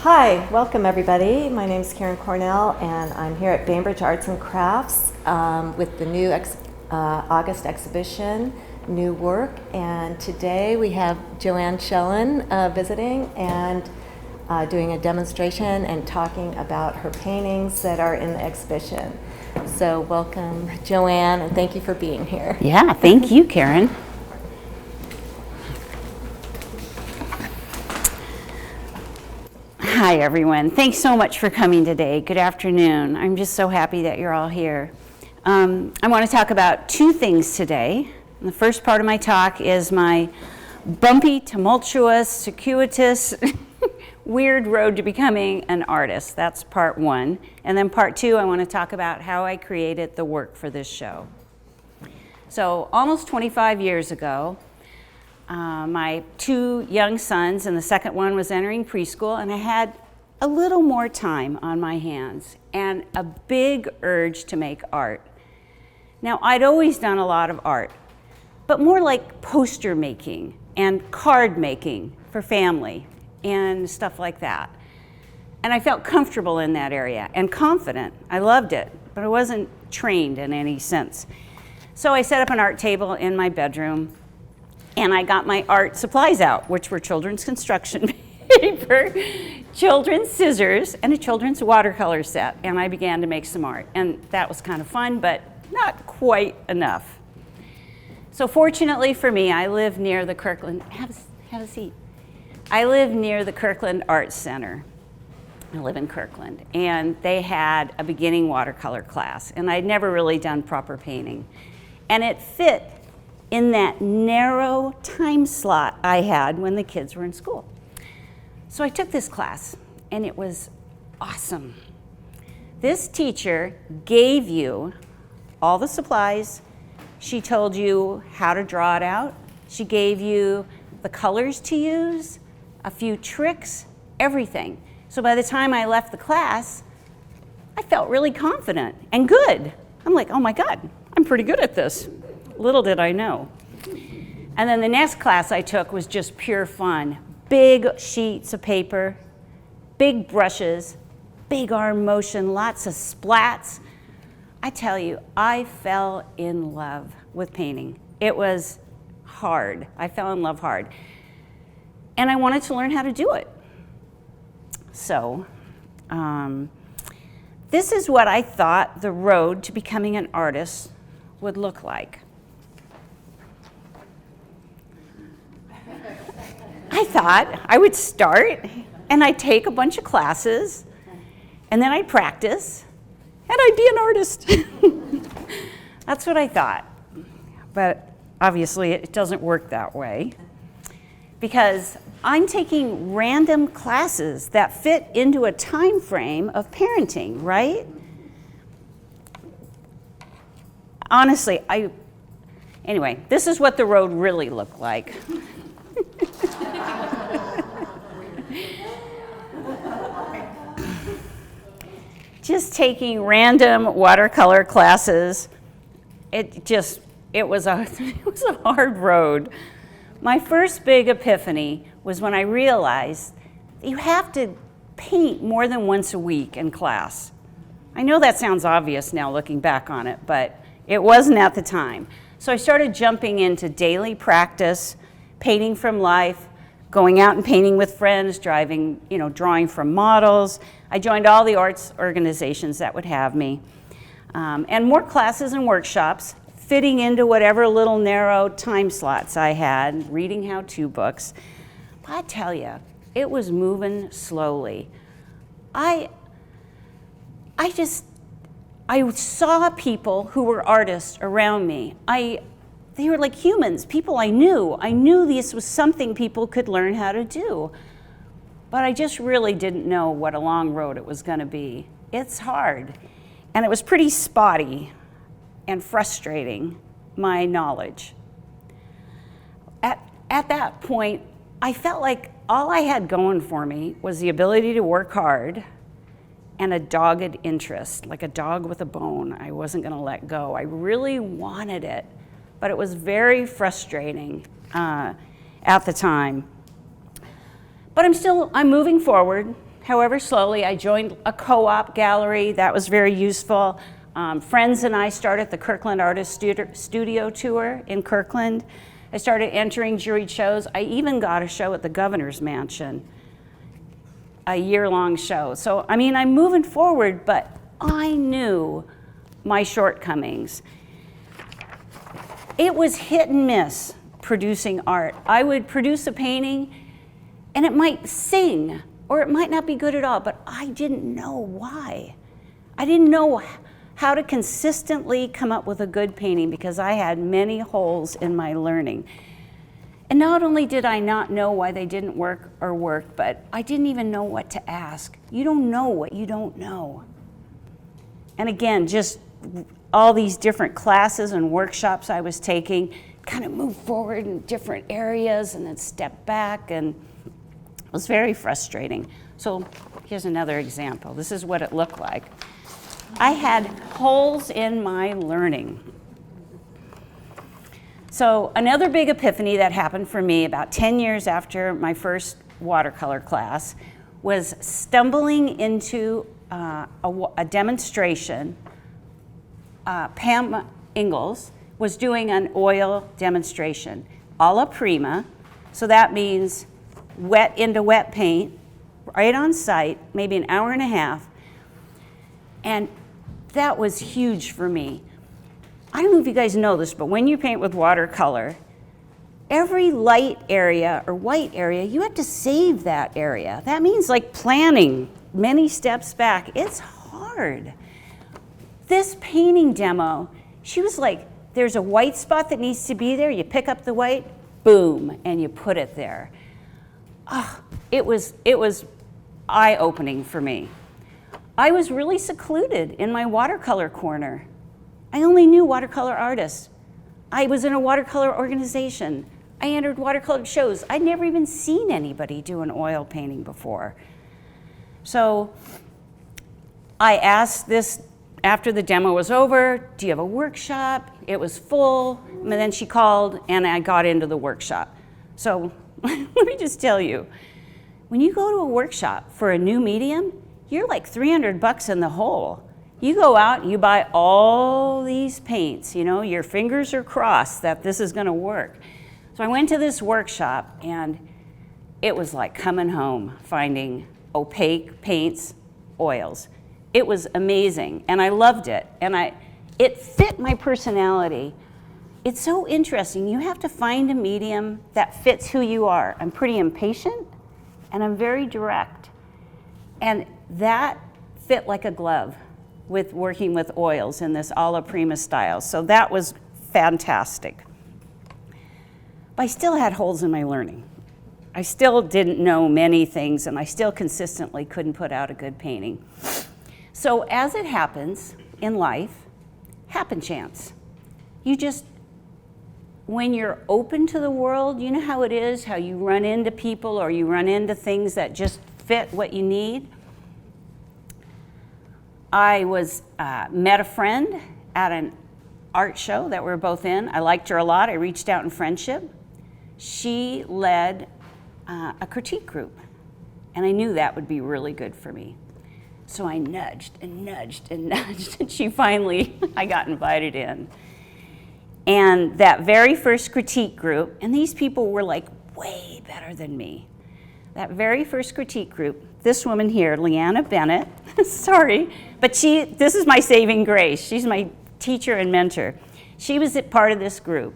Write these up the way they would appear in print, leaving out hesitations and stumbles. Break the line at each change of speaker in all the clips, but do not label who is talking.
Hi, welcome everybody. My name is Karen Cornell and I'm here at Bainbridge Arts and Crafts with the new August exhibition, New Work. And today we have Joanne Shellan visiting and doing a demonstration and talking about her paintings that are in the exhibition. So welcome, Joanne, and thank you for being here.
Yeah, thank you, Karen. Hi, everyone. Thanks so much for coming today. Good afternoon. I'm just so happy that you're all here. I want to talk about two things today. The first part of my talk is my bumpy, tumultuous, circuitous, weird road to becoming an artist. That's part one. And then part two, I want to talk about how I created the work for this show. So almost 25 years ago, my two young sons, and the second one was entering preschool, and I had a little more time on my hands and a big urge to make art. Now, I'd always done a lot of art, but more like poster making and card making for family and stuff like that. And I felt comfortable in that area and confident. I loved it, but I wasn't trained in any sense. So I set up an art table in my bedroom, and I got my art supplies out, which were children's construction paper, children's scissors, and a children's watercolor set. And I began to make some art. And that was kind of fun, but not quite enough. So fortunately for me, I live near the Kirkland, have a seat. I live near the Kirkland Arts Center. I live in Kirkland. And they had a beginning watercolor class. And I'd never really done proper painting. And it fit in that narrow time slot I had when the kids were in school. So I took this class, and it was awesome. This teacher gave you all the supplies. She told you how to draw it out. She gave you the colors to use, a few tricks, everything. So by the time I left the class, I felt really confident and good. I'm like, oh my God, I'm pretty good at this. Little did I know. And then the next class I took was just pure fun. Big sheets of paper, big brushes, big arm motion, lots of splats. I tell you, I fell in love with painting. It was hard. I fell in love hard. And I wanted to learn how to do it. So, this is what I thought the road to becoming an artist would look like. I thought I would start and I'd take a bunch of classes and then I'd practice and I'd be an artist. That's what I thought. But obviously it doesn't work that way because I'm taking random classes that fit into a time frame of parenting, right? Honestly, anyway, this is what the road really looked like. Just taking random watercolor classes. It was a hard road. My first big epiphany was when I realized that you have to paint more than once a week in class. I know that sounds obvious now looking back on it, but it wasn't at the time. So I started jumping into daily practice, painting from life, going out and painting with friends, drawing from models. I joined all the arts organizations that would have me. And more classes and workshops, fitting into whatever little narrow time slots I had, reading how-to books. But I tell you, it was moving slowly. I saw people who were artists around me. They were like humans, people I knew. I knew this was something people could learn how to do. But I just really didn't know what a long road it was going to be. It's hard. And it was pretty spotty and frustrating, my knowledge. At that point, I felt like all I had going for me was the ability to work hard and a dogged interest, like a dog with a bone. I wasn't going to let go. I really wanted it. But it was very frustrating at the time. But I'm moving forward, however slowly. I joined a co-op gallery. That was very useful. Friends and I started the Kirkland Artist Studio Tour in Kirkland. I started entering juried shows. I even got a show at the governor's mansion, a year-long show. So, I mean, I'm moving forward, but I knew my shortcomings. It was hit and miss producing art. I would produce a painting and it might sing or it might not be good at all, but I didn't know why. I didn't know how to consistently come up with a good painting because I had many holes in my learning. And not only did I not know why they didn't work or work, but I didn't even know what to ask. You don't know what you don't know. And again, just all these different classes and workshops I was taking kind of moved forward in different areas and then stepped back, and it was very frustrating. So here's another example. This is what it looked like. I had holes in my learning. So another big epiphany that happened for me about 10 years after my first watercolor class was stumbling into a demonstration. Pam Ingalls was doing an oil demonstration, alla prima. So that means wet into wet paint, right on site, maybe an hour and a half. And that was huge for me. I don't know if you guys know this, but when you paint with watercolor, every light area or white area, you have to save that area. That means like planning many steps back. It's hard. This painting demo, she was like, there's a white spot that needs to be there. You pick up the white, boom, and you put it there. Oh, it was eye-opening for me. I was really secluded in my watercolor corner. I only knew watercolor artists. I was in a watercolor organization. I entered watercolor shows. I'd never even seen anybody do an oil painting before. So I asked this after the demo was over, do you have a workshop? It was full, and then she called and I got into the workshop. So let me just tell you, when you go to a workshop for a new medium, you're like $300 in the hole. You go out and you buy all these paints, you know, your fingers are crossed that this is gonna work. So I went to this workshop and it was like coming home, finding opaque paints, oils. It was amazing and I loved it, and it fit my personality. It's so interesting, you have to find a medium that fits who you are. I'm pretty impatient and I'm very direct. And that fit like a glove with working with oils in this alla prima style. So that was fantastic. But I still had holes in my learning. I still didn't know many things, and I still consistently couldn't put out a good painting. So as it happens in life, happen chance. You just, when you're open to the world, you know how it is, how you run into people or you run into things that just fit what you need. I met a friend at an art show that we were both in. I liked her a lot. I reached out in friendship. She led a critique group, and I knew that would be really good for me. So I nudged and nudged and nudged, and she finally, I got invited in. And that very first critique group, and these people were like way better than me. That very first critique group, this woman here, Leanna Bennett, sorry, but this is my saving grace. She's my teacher and mentor. She was part of this group.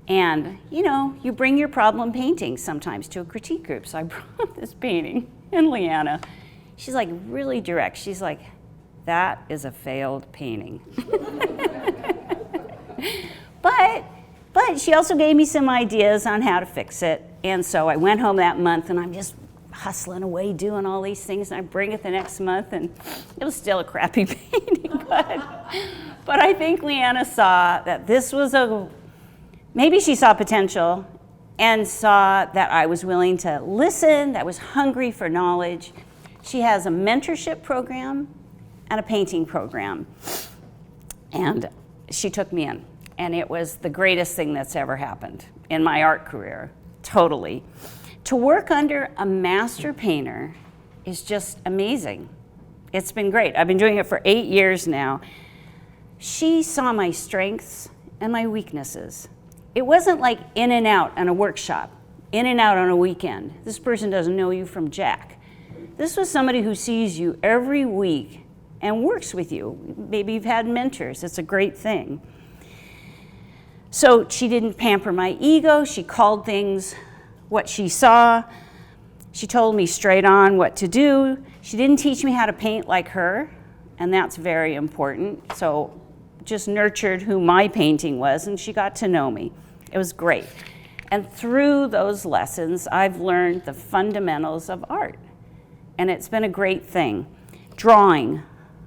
And, you know, you bring your problem painting sometimes to a critique group. So I brought this painting, and Leanna, she's like really direct. She's like, that is a failed painting. But she also gave me some ideas on how to fix it. And so I went home that month, and I'm just hustling away doing all these things, and I bring it the next month, and it was still a crappy painting. But I think Leanna saw that this was maybe she saw potential and saw that I was willing to listen, that I was hungry for knowledge. She has a mentorship program and a painting program. And she took me in. And it was the greatest thing that's ever happened in my art career, totally. To work under a master painter is just amazing. It's been great. I've been doing it for 8 years now. She saw my strengths and my weaknesses. It wasn't like in and out on a workshop, in and out on a weekend. This person doesn't know you from Jack. This was somebody who sees you every week and works with you. Maybe you've had mentors. It's a great thing. So she didn't pamper my ego. She called things what she saw. She told me straight on what to do. She didn't teach me how to paint like her, and that's very important. So just nurtured who my painting was, and she got to know me. It was great. And through those lessons, I've learned the fundamentals of art, and it's been a great thing. Drawing,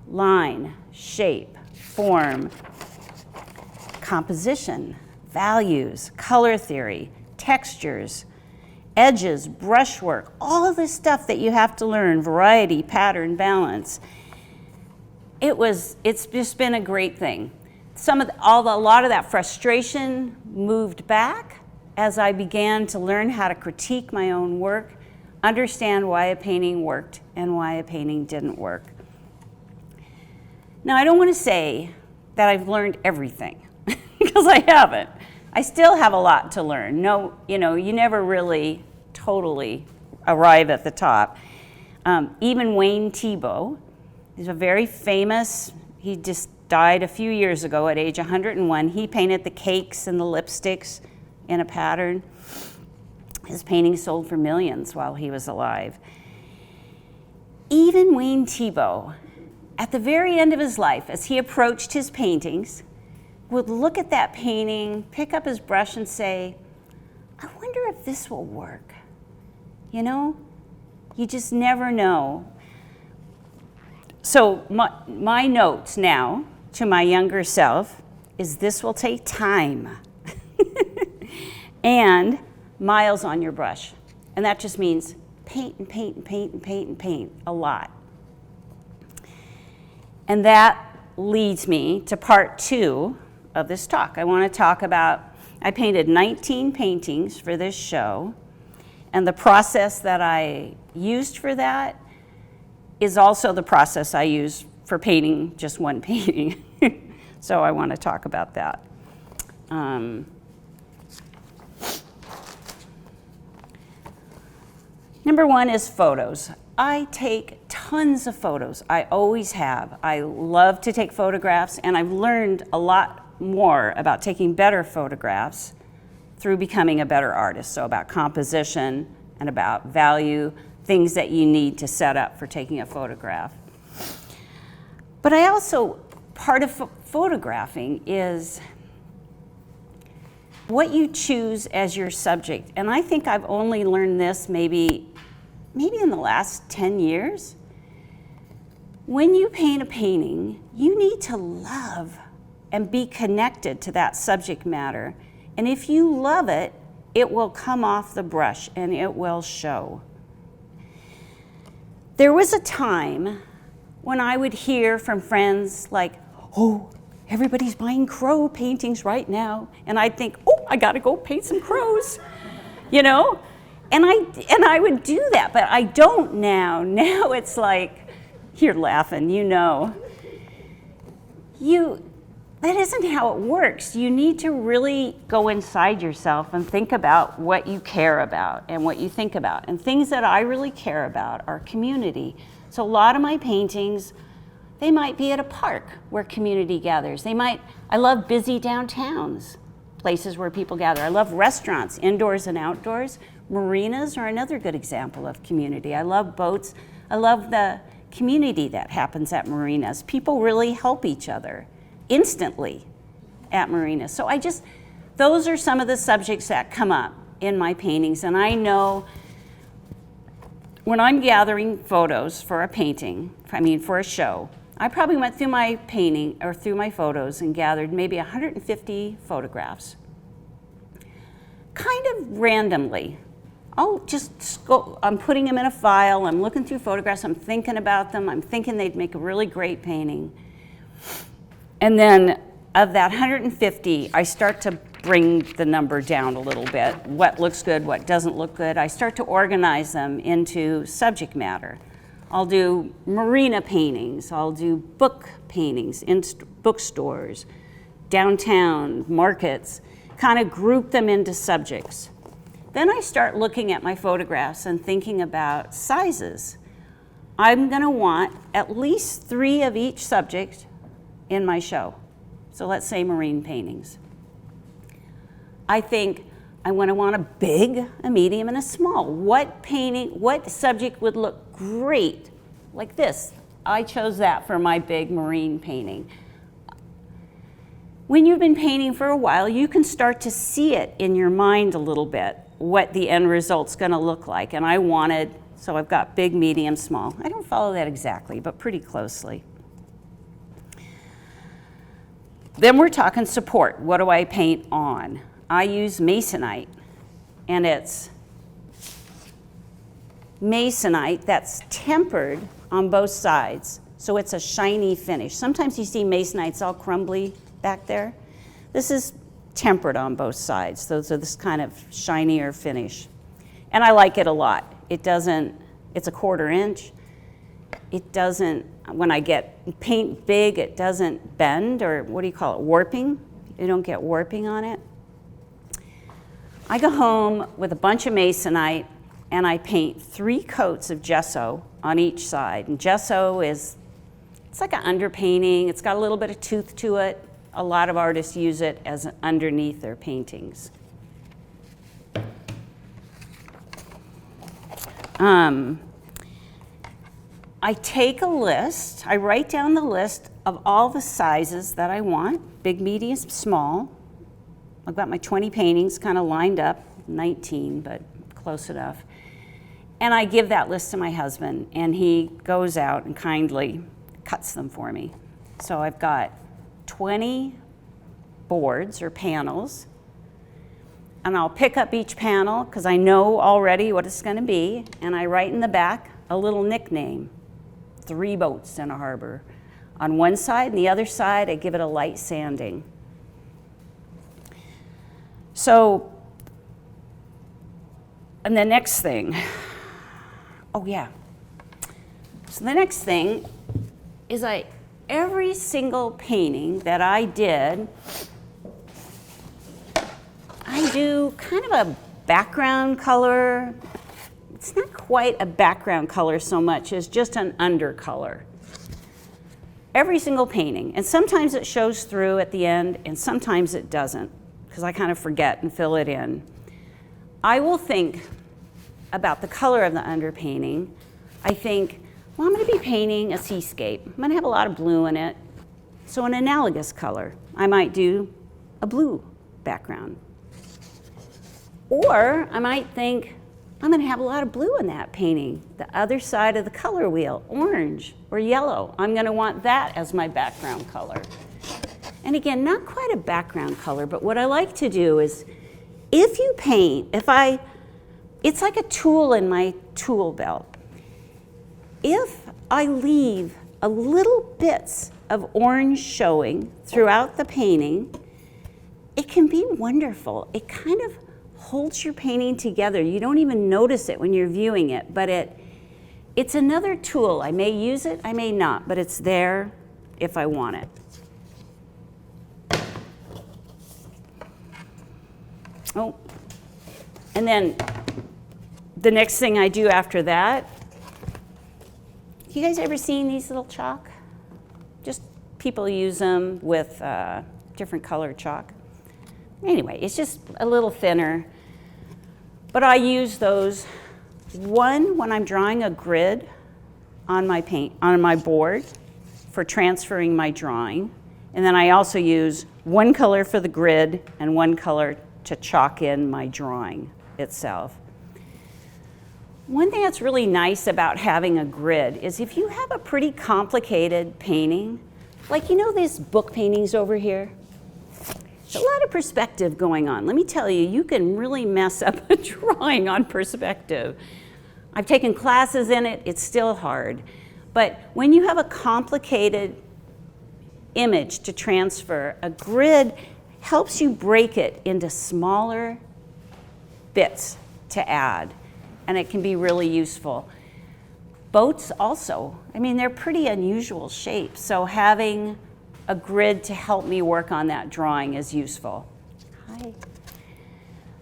line, shape, form, composition, values, color theory, textures, edges, brushwork, all of this stuff that you have to learn, variety, pattern, balance. It's just been a great thing. A lot of that frustration moved back as I began to learn how to critique my own work, understand why a painting worked and why a painting didn't work. Now, I don't want to say that I've learned everything, because I haven't. I still have a lot to learn. No, you never really totally arrive at the top. Even Wayne Thiebaud, he's a very famous, he just died a few years ago at age 101. He painted the cakes and the lipsticks in a pattern. His paintings sold for millions while he was alive. Even Wayne Thiebaud, at the very end of his life, as he approached his paintings, would look at that painting, pick up his brush and say, I wonder if this will work. You just never know. So my notes now to my younger self is this will take time and miles on your brush. And that just means paint and paint and paint and paint and paint a lot. And that leads me to part 2 of this talk. I want to talk about, I painted 19 paintings for this show, and the process that I used for that is also the process I use for painting just one painting. So I want to talk about that. Number 1 is photos. I take tons of photos. I always have. I love to take photographs, and I've learned a lot more about taking better photographs through becoming a better artist. So about composition and about value, things that you need to set up for taking a photograph. But I also, part of photographing is what you choose as your subject. And I think I've only learned this maybe in the last 10 years. When you paint a painting, you need to love and be connected to that subject matter. And if you love it, it will come off the brush and it will show. There was a time when I would hear from friends like, oh, everybody's buying crow paintings right now. And I'd think, oh, I gotta go paint some crows, And I would do that, but I don't now. Now it's like, you're laughing, That isn't how it works. You need to really go inside yourself and think about what you care about and what you think about. And things that I really care about are community. So a lot of my paintings, they might be at a park where community gathers. I love busy downtowns, places where people gather. I love restaurants, indoors and outdoors. Marinas are another good example of community. I love boats. I love the community that happens at marinas. People really help each other instantly at marinas. So those are some of the subjects that come up in my paintings. And I know when I'm gathering photos for a painting, for a show, I probably went through my painting or through my photos and gathered maybe 150 photographs. Kind of randomly. I'm putting them in a file, I'm looking through photographs, I'm thinking about them, I'm thinking they'd make a really great painting. And then of that 150, I start to bring the number down a little bit. What looks good, what doesn't look good. I start to organize them into subject matter. I'll do marina paintings, I'll do book paintings in bookstores, downtown, markets, kind of group them into subjects. Then I start looking at my photographs and thinking about sizes. I'm going to want at least 3 of each subject in my show. So let's say marine paintings. I think I'm going to want a big, a medium, and a small. What subject would look great like this? I chose that for my big marine painting. When you've been painting for a while, you can start to see it in your mind a little bit, what the end result's going to look like. And so I've got big, medium, small. I don't follow that exactly, but pretty closely. Then we're talking support. What do I paint on? I use masonite, and it's masonite that's tempered on both sides, so it's a shiny finish. Sometimes you see masonite's all crumbly back there. This is tempered on both sides, so this kind of shinier finish. And I like it a lot. It's a 1/4 inch. It doesn't, when I paint big, it doesn't bend, or what do you call it, warping? You don't get warping on it. I go home with a bunch of masonite and I paint 3 coats of gesso on each side. And gesso it's like an underpainting. It's got a little bit of tooth to it. A lot of artists use it as underneath their paintings. I take a list, I write down the list of all the sizes that I want, big, medium, small. I've got my 20 paintings kind of lined up, 19, but close enough. And I give that list to my husband, and he goes out and kindly cuts them for me. So I've got 20 boards or panels, and I'll pick up each panel because I know already what it's going to be, and I write in the back a little nickname, 3 boats in a harbor. On one side, and the other side, I give it a light sanding. So, and the next thing, so the next thing is every single painting that I did, I do kind of a background color. It's not quite a background color so much as just an undercolor. Every single painting, and sometimes it shows through at the end, and sometimes it doesn't, because I kind of forget and fill it in. I will think about the color of the underpainting. I think, well, I'm going to be painting a seascape. I'm going to have a lot of blue in it. So an analogous color, I might do a blue background. Or I might think, I'm going to have a lot of blue in that painting. The other side of the color wheel, orange or yellow, I'm going to want that as my background color. And again, not quite a background color, but what I like to do is, if you paint, it's like a tool in my tool belt. If I leave a little bits of orange showing throughout the painting, it can be wonderful. It kind of holds your painting together. You don't even notice it when you're viewing it, but it's another tool. I may use it, I may not, but it's there if I want it. Oh, and then the next thing I do after that, you guys ever seen these little chalk? Just people use them with different colored chalk. Anyway, it's just a little thinner, but I use those when I'm drawing a grid on my board for transferring my drawing, and then I also use one color for the grid and one color to chalk in my drawing itself. One thing that's really nice about having a grid is if you have a pretty complicated painting, like these book paintings over here, there's a lot of perspective going on. Let me tell you, you can really mess up a drawing on perspective. I've taken classes in it, it's still hard. But when you have a complicated image to transfer, a grid helps you break it into smaller bits to add, and it can be really useful. Boats also. I mean, they're pretty unusual shapes, so having a grid to help me work on that drawing is useful. Hi.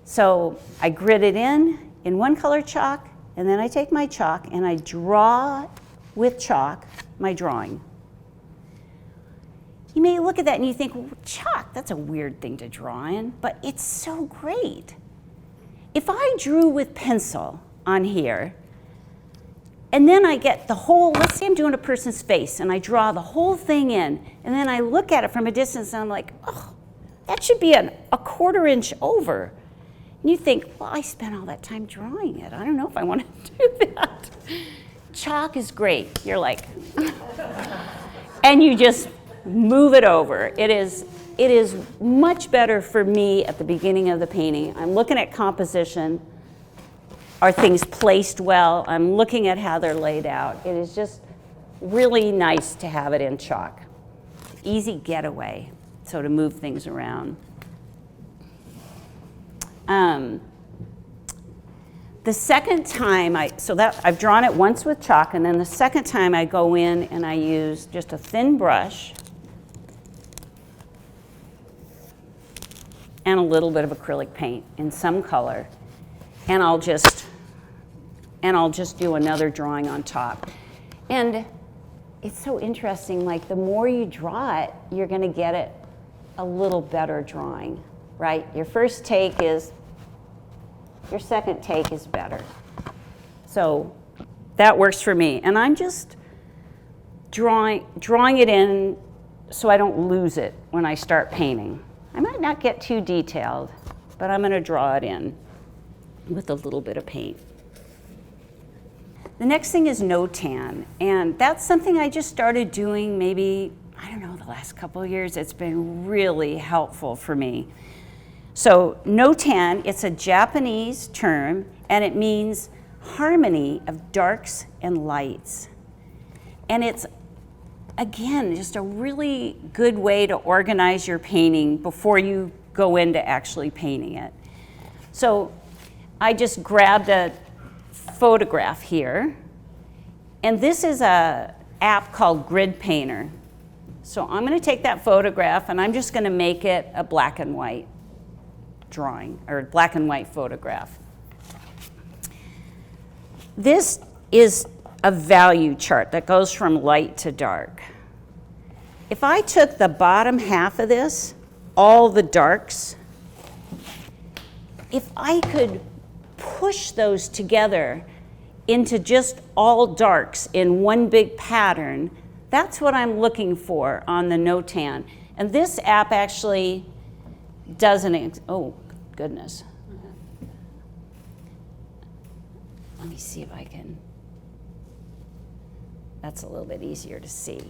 So I grid it in one color chalk, and then I take my chalk and I draw with chalk my drawing. You may look at that and you think, well, chalk, that's a weird thing to draw in, but it's so great. If I drew with pencil on here, and then I get the whole, let's say I'm doing a person's face, and I draw the whole thing in, and then I look at it from a distance, and I'm like, oh, that should be a 1/4 inch over. And you think, well, I spent all that time drawing it. I don't know if I want to do that. Chalk is great. You're like, and you just move it over. It is much better for me at the beginning of the painting. I'm looking at composition. Are things placed well? I'm looking at how they're laid out. It is just really nice to have it in chalk. Easy getaway, so to move things around. The second time I've drawn it once with chalk, and then the second time I go in and I use just a thin brush and a little bit of acrylic paint in some color, and I'll just do another drawing on top. And it's so interesting, like the more you draw it, you're gonna get it a little better drawing, right? Your first take is, your second take is better. So that works for me. And I'm just drawing it in so I don't lose it when I start painting. I might not get too detailed, but I'm gonna draw it in with a little bit of paint. The next thing is no tan, and that's something I just started doing maybe, I don't know, the last couple of years. It's been really helpful for me. So no tan, it's a Japanese term, and it means harmony of darks and lights. And it's, again, just a really good way to organize your painting before you go into actually painting it. So I just grabbed a photograph here, and this is an app called Grid Painter. So I'm going to take that photograph and I'm just going to make it a black and white drawing, or black and white photograph. This is a value chart that goes from light to dark. If I took the bottom half of this, all the darks, if I could push those together into just all darks in one big pattern, that's what I'm looking for on the no tan. And this app actually doesn't, oh goodness. Let me see if I can, that's a little bit easier to see.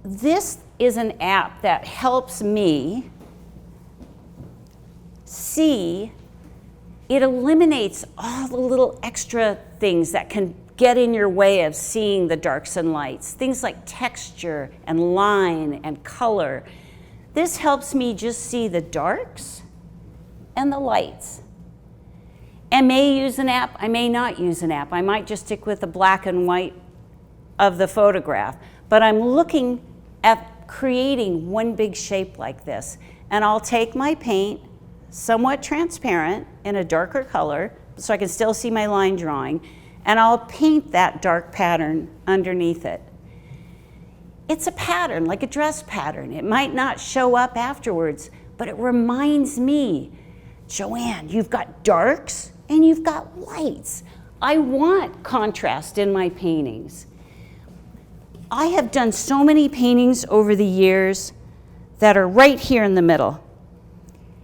This is an app that helps me see, it eliminates all the little extra things that can get in your way of seeing the darks and lights. Things like texture and line and color. This helps me just see the darks and the lights. I may use an app, I may not use an app. I might just stick with the black and white of the photograph. But I'm looking at creating one big shape like this. And I'll take my paint, somewhat transparent in a darker color, so I can still see my line drawing, and I'll paint that dark pattern underneath it. It's a pattern, like a dress pattern. It might not show up afterwards, but it reminds me, Joanne, you've got darks and you've got lights. I want contrast in my paintings. I have done so many paintings over the years that are right here in the middle.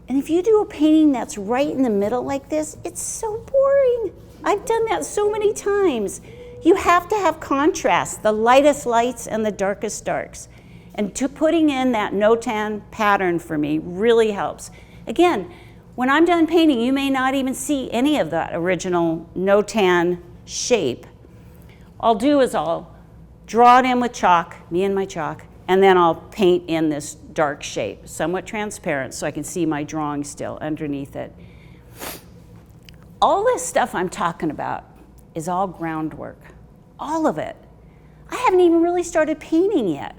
And if you do a painting that's right in the middle like this, it's so boring. I've done that so many times. You have to have contrast, the lightest lights and the darkest darks. And putting in that no tan pattern for me really helps. Again, when I'm done painting, you may not even see any of that original no tan shape. All I'll do is I'll draw it in with chalk, me and my chalk, and then I'll paint in this dark shape, somewhat transparent, so I can see my drawing still underneath it. All this stuff I'm talking about is all groundwork, all of it. I haven't even really started painting yet.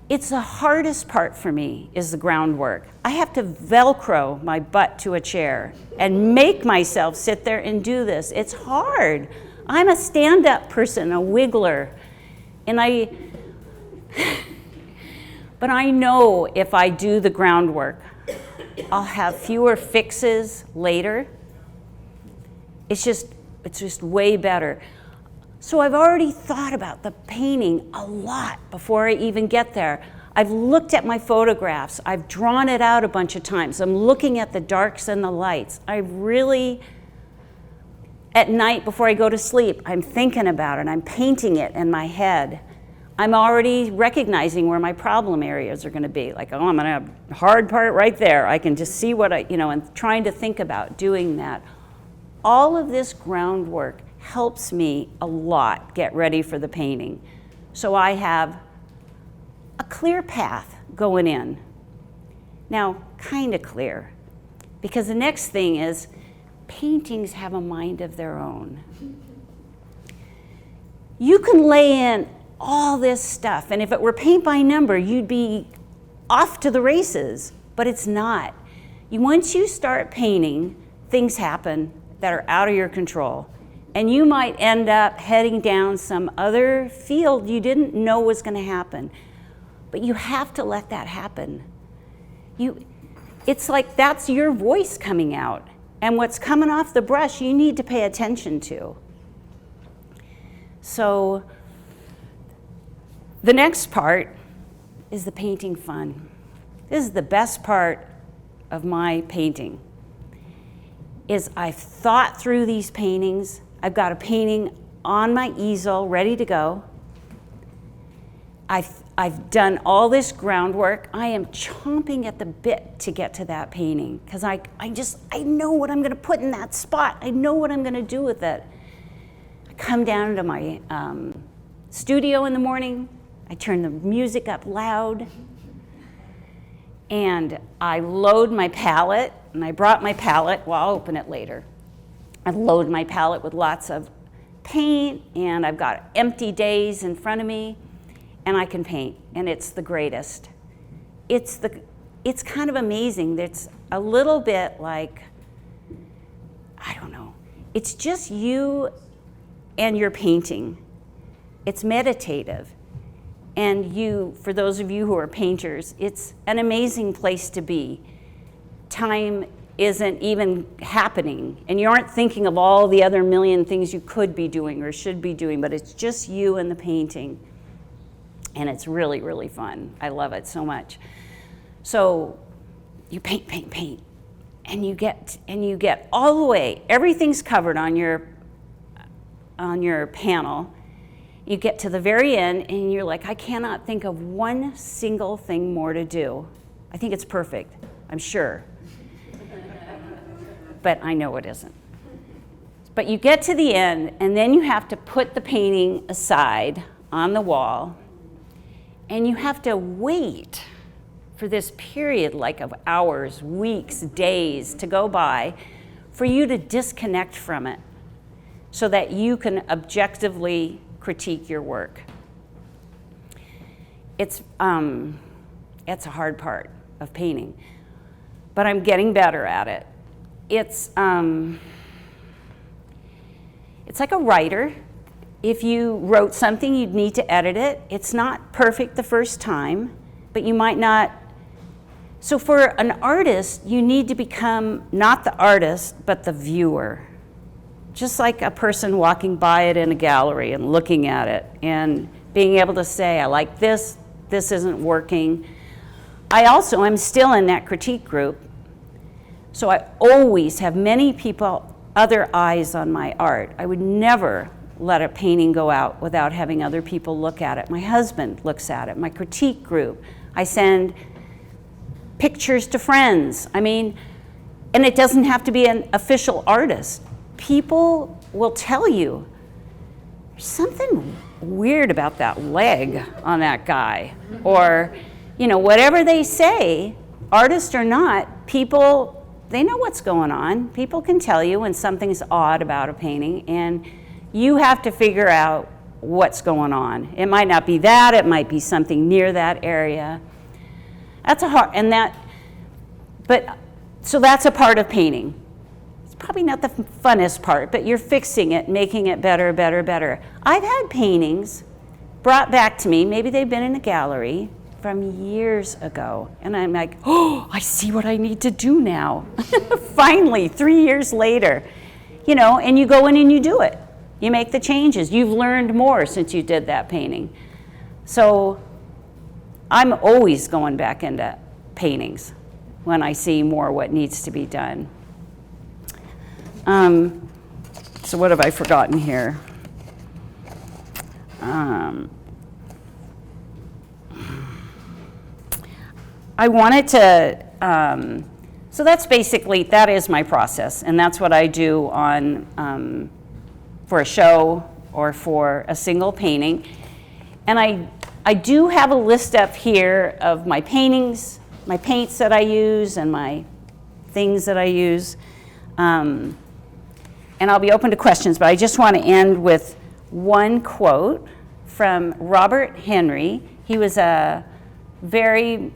It's the hardest part for me is the groundwork. I have to Velcro my butt to a chair and make myself sit there and do this. It's hard. I'm a stand-up person, a wiggler, but I know if I do the groundwork, I'll have fewer fixes later. It's just way better. So I've already thought about the painting a lot before I even get there. I've looked at my photographs. I've drawn it out a bunch of times. I'm looking at the darks and the lights. At night before I go to sleep, I'm thinking about it. I'm painting it in my head. I'm already recognizing where my problem areas are going to be. Like, oh, I'm going to have a hard part right there. I can just see what and trying to think about doing that. All of this groundwork helps me a lot get ready for the painting. So I have a clear path going in. Now, kind of clear, because the next thing is paintings have a mind of their own. You can lay in all this stuff, and if it were paint by number, you'd be off to the races, but it's not. Once you start painting, things happen that are out of your control. And you might end up heading down some other field you didn't know was going to happen. But you have to let that happen. It's like that's your voice coming out. And what's coming off the brush, you need to pay attention to. So the next part is the painting fun. This is the best part of my painting, is I've thought through these paintings. I've got a painting on my easel ready to go. I've done all this groundwork. I am chomping at the bit to get to that painting because I know what I'm going to put in that spot. I know what I'm going to do with it. I come down to my studio in the morning. I turn the music up loud. And I load my palette, and I brought my palette. Well, I'll open it later. I load my palette with lots of paint, and I've got empty days in front of me, and I can paint, and it's the greatest. It's kind of amazing. It's a little bit like, I don't know, it's just you and your painting. It's meditative. And for those of you who are painters, it's an amazing place to be. Time isn't even happening, and you aren't thinking of all the other million things you could be doing or should be doing, but it's just you and the painting. And it's really, really fun. I love it so much. So you paint, and you get all the way, everything's covered on your panel. You get to the very end, and you're like, I cannot think of one single thing more to do. I think it's perfect, I'm sure. But I know it isn't. But you get to the end, and then you have to put the painting aside on the wall, and you have to wait for this period, like of hours, weeks, days to go by for you to disconnect from it so that you can objectively critique your work. It's a hard part of painting, but I'm getting better at it. It's like a writer. If you wrote something, you'd need to edit it. It's not perfect the first time, but you might not. So for an artist, you need to become not the artist, but the viewer. Just like a person walking by it in a gallery and looking at it and being able to say, I like this, this isn't working. I'm still in that critique group. So I always have many people, other eyes on my art. I would never let a painting go out without having other people look at it. My husband looks at it, my critique group. I send pictures to friends. And it doesn't have to be an official artist. People will tell you, there's something weird about that leg on that guy. Or, whatever they say, artist or not, people they know what's going on. People can tell you when something's odd about a painting, and you have to figure out what's going on. It might not be that, it might be something near that area. That's so that's a part of painting. It's probably not the funnest part, but you're fixing it, making it better, better, better. I've had paintings brought back to me, maybe they've been in a gallery from years ago, and I'm like, oh, I see what I need to do now. Finally, 3 years later, and you go in and you do it. You make the changes. You've learned more since you did that painting. So I'm always going back into paintings when I see more what needs to be done. So what have I forgotten here? I wanted to, so that's basically, that is my process, and that's what I do on, for a show or for a single painting. And I do have a list up here of my paintings, my paints that I use, and my things that I use. And I'll be open to questions, but I just want to end with one quote from Robert Henry. He was a very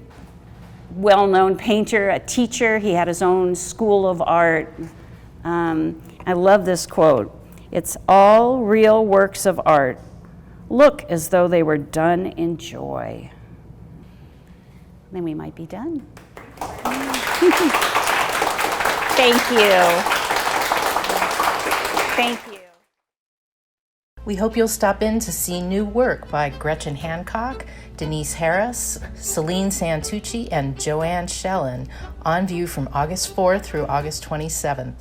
well-known painter, a teacher. He had his own school of art. I love this quote. It's all real works of art look as though they were done in joy. Then we might be done. Thank you. Thank you.
We hope you'll stop in to see new work by Gretchen Hancock, Denise Harris, Celine Santucci, and Joanne Shellan on view from August 4th through August 27th.